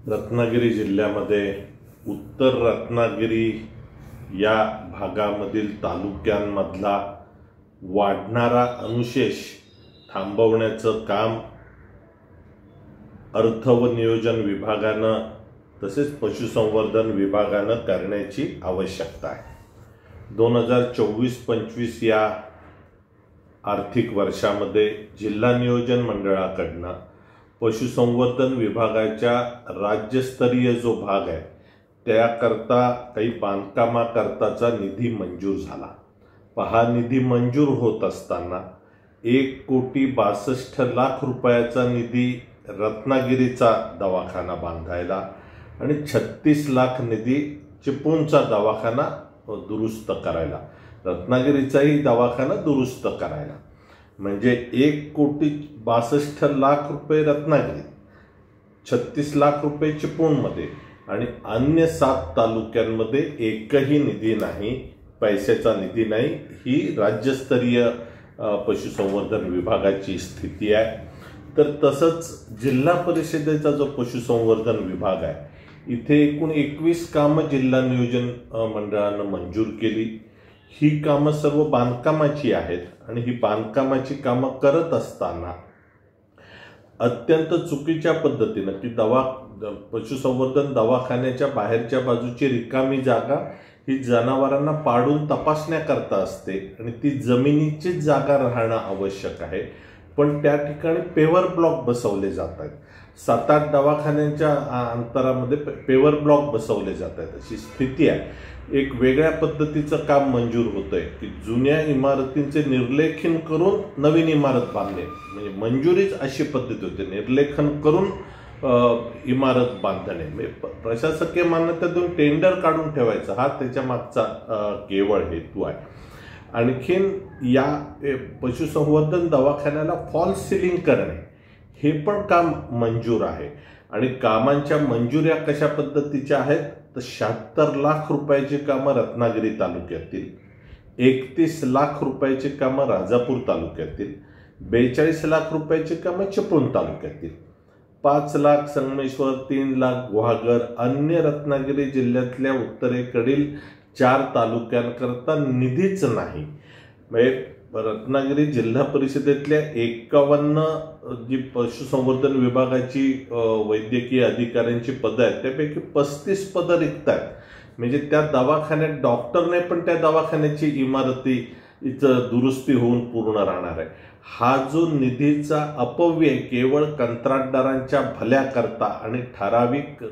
रत्नागिरी जिल्ह्यामध्ये उत्तर रत्नागिरी या भागामधील तालुक्यांमधला वाढणारा अनुशेष थांबवण्याचं काम अर्थ व नियोजन विभागानं तसेच पशुसंवर्धन विभागानं करण्याची आवश्यकता आहे। 2024-25 या आर्थिक वर्षामध्ये जिल्हा नियोजन मंडळाकडनं पशुसंवर्धन विभागाच्या राज्यस्तरीय जो भाग आहे त्याकरता काही बांधकामाकरताचा निधी मंजूर झाला। हा निधी मंजूर होत असताना 1,62,00,00,000 रुपयाचा निधी रत्नागिरीचा दवाखाना बांधायला आणि 36 लाख निधी चिपळूणचा दवाखाना दुरुस्त करायला, रत्नागिरीचाही दवाखाना दुरुस्त करायला, म्हणजे 1,62,00,000 रुपये रत्नागिरीत, 36 लाख रुपये चिपळूणमध्ये आणि अन्य 7 तालुक्यांमध्ये एकही निधी नाही, पैशाचा निधी नाही। ही राज्यस्तरीय पशुसंवर्धन विभागाची स्थिती आहे। तर तसंच जिल्हा परिषदेचा जो पशुसंवर्धन विभाग आहे इथे एकूण 21 कामं जिल्हा नियोजन मंडळानं मंजूर केली। ही कामं सर्व बांधकामाची आहेत आणि ही बांधकामाची कामं करत असताना अत्यंत चुकीच्या पद्धतीनं की पशुसंवर्धन दवाखान्याच्या बाहेरच्या बाजूची रिकामी जागा ही जनावरांना पाडून तपासण्या करता असते आणि ती जमिनीचीच जागा राहणं आवश्यक आहे, पण त्या ठिकाणी पेवर ब्लॉक बसवले जात आहेत। 7-8 दवाखान्यांच्या अंतरामध्ये पेवर ब्लॉक बसवले जात आहेत, अशी स्थिती आहे। एक वेगळ्या पद्धतीचं काम मंजूर होतंय की जुन्या इमारतींचे निर्लेखन करून नवीन इमारत बांधणे, म्हणजे मंजुरीच अशी पद्धती होते, निर्लेखन करून इमारत बांधणे, प्रशासकीय मान्यता देऊन टेंडर काढून ठेवायचं, हा त्याच्या मागचा केवळ हेतू आहे। आणखीन या पशुसंवर्धन दवाखान्याला फॉल सिलिंग करणे हे पण काम मंजूर आहे आणि कामांच्या मंजुऱ्या कशा पद्धतीच्या आहेत तर 76 लाख रुपयाची कामं रत्नागिरी तालुक्यातील, 31 लाख रुपयाची कामं राजापूर तालुक्यातील, 42 लाख रुपयाची कामं चिपळूण तालुक्यातील, 5 लाख संगमेश्वर, 3 लाख गुहागर, अन्य रत्नागिरी जिल्ह्यातल्या उत्तरेकडील 4 तालुक्यांकरता निधीच नाही। म्हणजे रत्नागिरी जिल्हा परिषदेतल्या 51 जी पशुसंवर्धन विभागाची वैद्यकीय अधिकाऱ्यांची पदं आहेत त्यापैकी 35 पदं रिक्त आहेत, म्हणजे त्या दवाखान्यात डॉक्टर नाही पण त्या दवाखान्याची इमारतीचं दुरुस्ती होऊन पूर्ण राहणार आहे। हा जो निधीचा अपव्यय केवळ कंत्राटदारांच्या भल्याकरता आणि ठराविक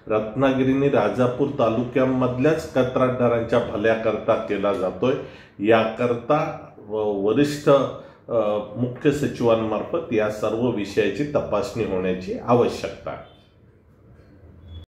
रत्नागिरी आणि राजापूर तालुक्यांमधल्याच कंत्राटदारांच्या भल्याकरता केला जातोय, याकरता वरिष्ठ मुख्य सचिवांमार्फत या सर्व विषयाची तपासणी होण्याची आवश्यकता आहे।